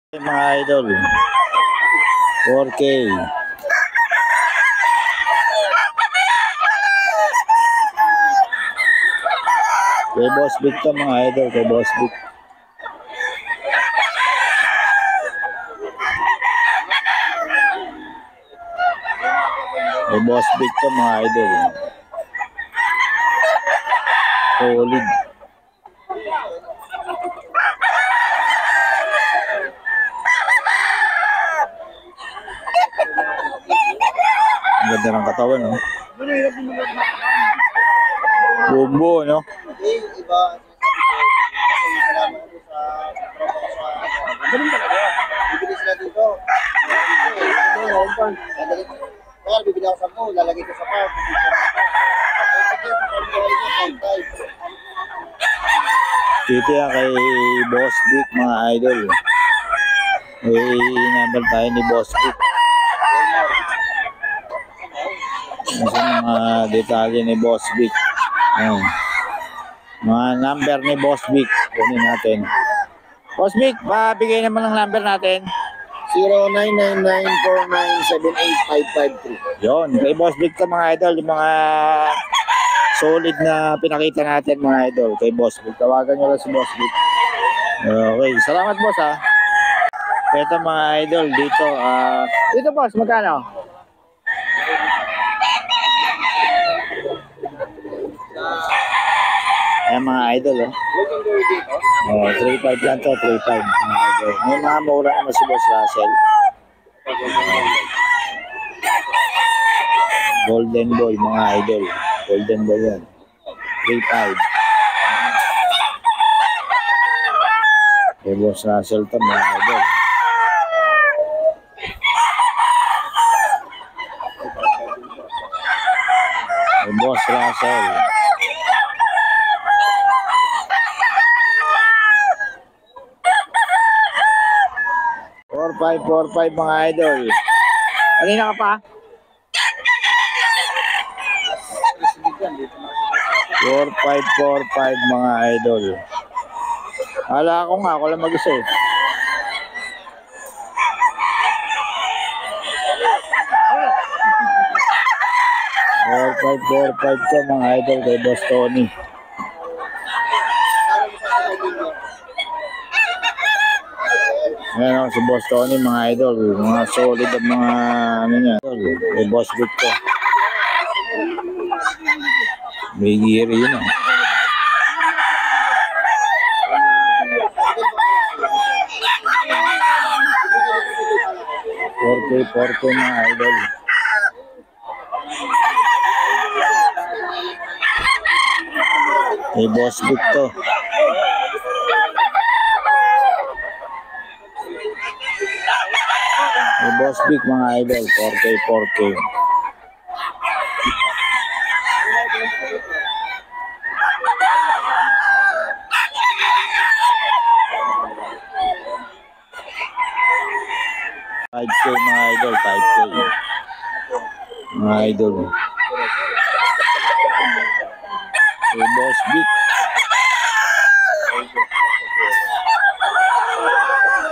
Mga idol, 4K. Kay Boss Vic to mga idol, kay Boss Vic. Kay Boss Vic to mga idol. Solid. Ang ganda ng katawan, no? Bumbo, no? Ganun talaga. Bibili sila dito. Kaya bibili ako sa mo, lalagay ko sa park. Dito yan kay Boss Vic mga idol. May number tayo ni Boss Vic. Nasa mga detalye ni Boss Vic. Ayan. Mga number ni Boss Vic. Kunin natin. Boss Vic, pabigay naman ng number natin. 0999497855. Yon, kay Boss Vic to mga idol. Yung mga solid na pinakita natin mga idol. Kay Boss Vic. Tawagan nyo lang si Boss Vic. Okay, salamat boss ha. Ito mga idol dito. Dito boss, magkano? Ayan mga idol, oh. 3.5 lang to, 3.5 mga idol. May mga mura naman si Boss Russell. Golden Boy mga idol. Golden Boy yan. 3.5. Kay Boss Russell to mga idol. Kay Boss Russell. 4.5 mga idol. Kanina ka pa? 4.5 mga idol. Hala ako nga, ako lang mag-isa eh. 4.5 to mga idol kay Boss Tony. Ayan ako si Boss Tony mga idol. Mga solid at mga ano niya. Kay Boss Vic to. May gear yun ah. 4K mga idol. Kay Boss Vic to. Kay Boss Vic mga idol. 4K. Mga idol, 5K. Mga idol. Kay Boss Vic.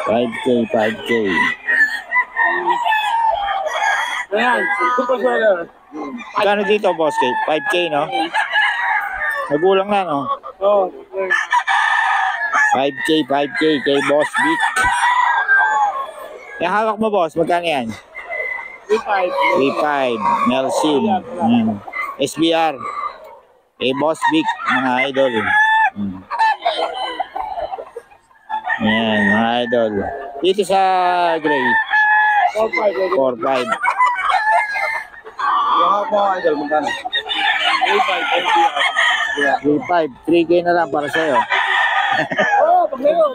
5K. Ayan, super sweater. Magkano dito, Boss K? 5K, no? Nagulang na, no? Oh, 5K kay Boss Vic. Yung hawak mo, boss, magkano yan? 3.5. Nelson. SBR. Kay Boss Vic, mga idol. Ayan, mga idol. Dito sa gray. 4.5. yung hawak mo idol, magkano? 3.5. 3K na lang para sa'yo. Oh, pag ngayon.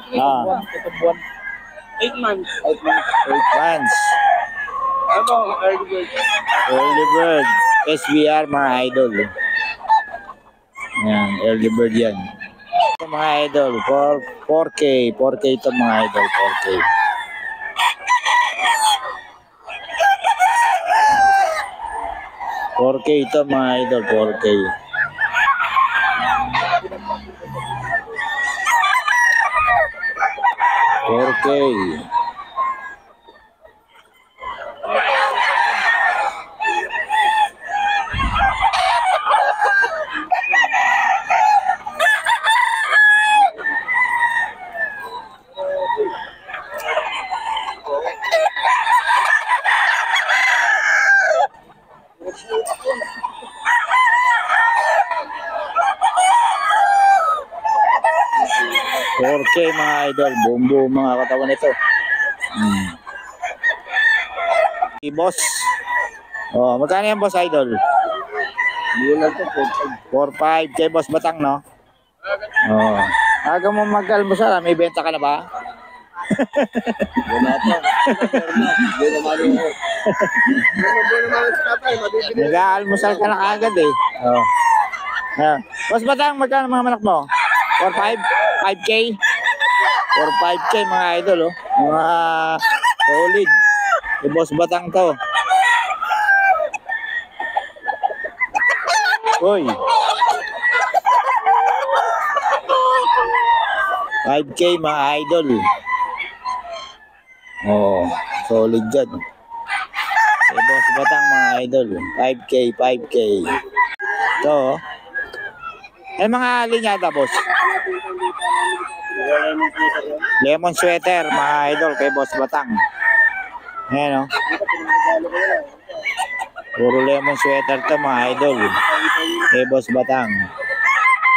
8 months. 8 months. Ano, early bird. Early bird. SBR, mga idol. Ayan, early bird yan. Ito mga idol, 4K. 4K ito mga idol, 4K. 4K ito mga idol, 4K. 4K. 5K mga idol. Buong mga katawan nito. Boss. Oh, magkano yan boss idol? Hindi lang to, 4-5 kay Boss Batang, no? Oh. Aga mo mag-almusal, may benta ka na ba? Wala pa. Hindi naman yun. Nag-aalmusal ka na kagad eh. Oh. Yeah. Boss Batang, magkano mga manok mo? 4-5? 5K? 4-5K mga idol, oh. Mga solid. Kay Boss Batang to. Uy. 5K mga idol. Oh, solid dyan. Kay Boss Batang mga idol. 5K. Ito, oh. Ay mga linyada, boss. Lemon sweater mga idol kay Boss Batang. Ayan, oh. Puro lemon sweater to mga idol. Kay Boss Batang.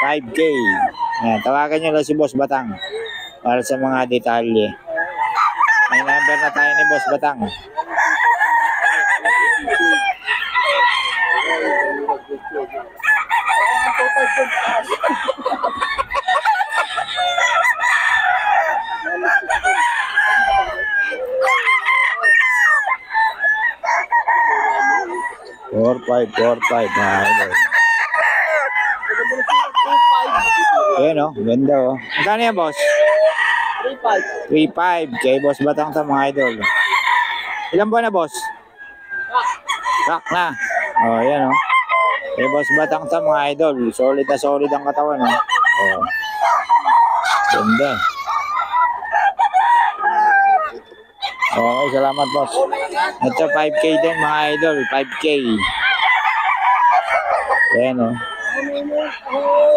5K. Ayan, tawagan nyo lang si Boss Batang para sa mga detalye. May number na tayo ni Boss Batang. Four five mga idol. Ayan, oh, ganda, oh. Magkano yan, boss? 3.5 kay Boss Batang to mga idol. Ilan buwan na, boss? Rock na. Oh, ayan, oh. Kay Boss Batang to mga idol. Solid na solid ang katawan, oh. Oh. Ganda. Okay, salamat, boss. Ito 5K din mga idol. 5K. Ayan, oh.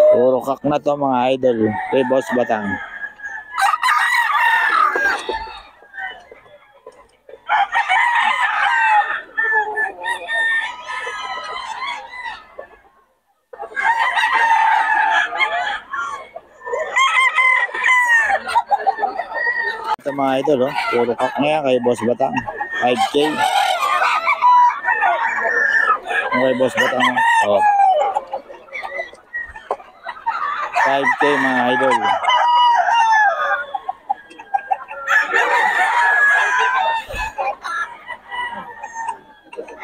Puro kak na to mga idol. Kay Boss Batang. Ito mga idol, oh. Puro kak na yan kay Boss Batang. 5K. Kay Boss Batang. Oh. 5K mga idol.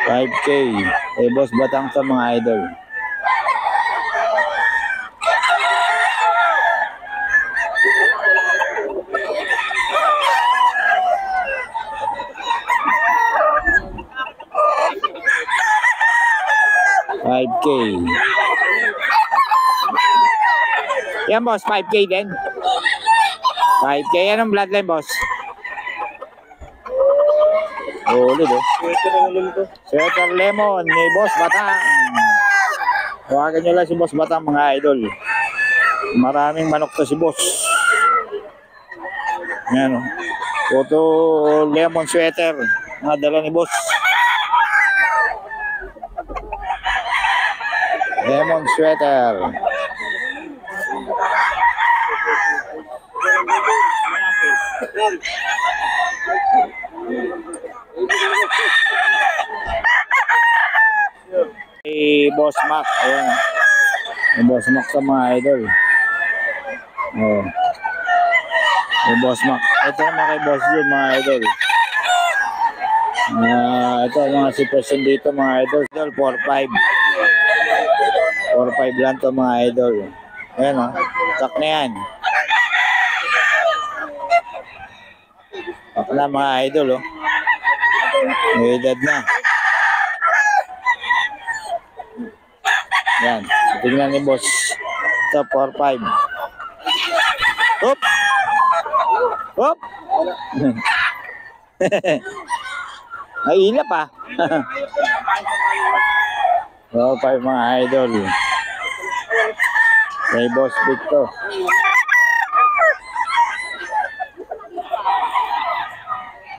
$5K. Kay Boss Batang to mga idol. $5K. Yan, boss, 5K din. 5K. Anong bloodline, boss? Ulit, oh. Sweater lemon ni Boss Batang. Tawagan nyo lang si Boss Batang mga idol. Maraming manok to si boss. Yan, oh. Photo lemon sweater. Mga dala ni boss. Lemon sweater. Boss Mac, ayan. Yung Boss Mac sa mga idol. Oh. Yung Boss Mac. Ito naman kay Boss Jun mga idol. Ito mga sitwasyon dito mga idol. 4-5. 4-5 lang to mga idol. Ayan, oh. Tak na yan. Tak na mga idol, oh. May edad na. Yan. Tingnan ni boss. Ito, 4-5. Hop! Hop! Ay, ilap ah. 4-5 mga idol. Kay Boss Big to.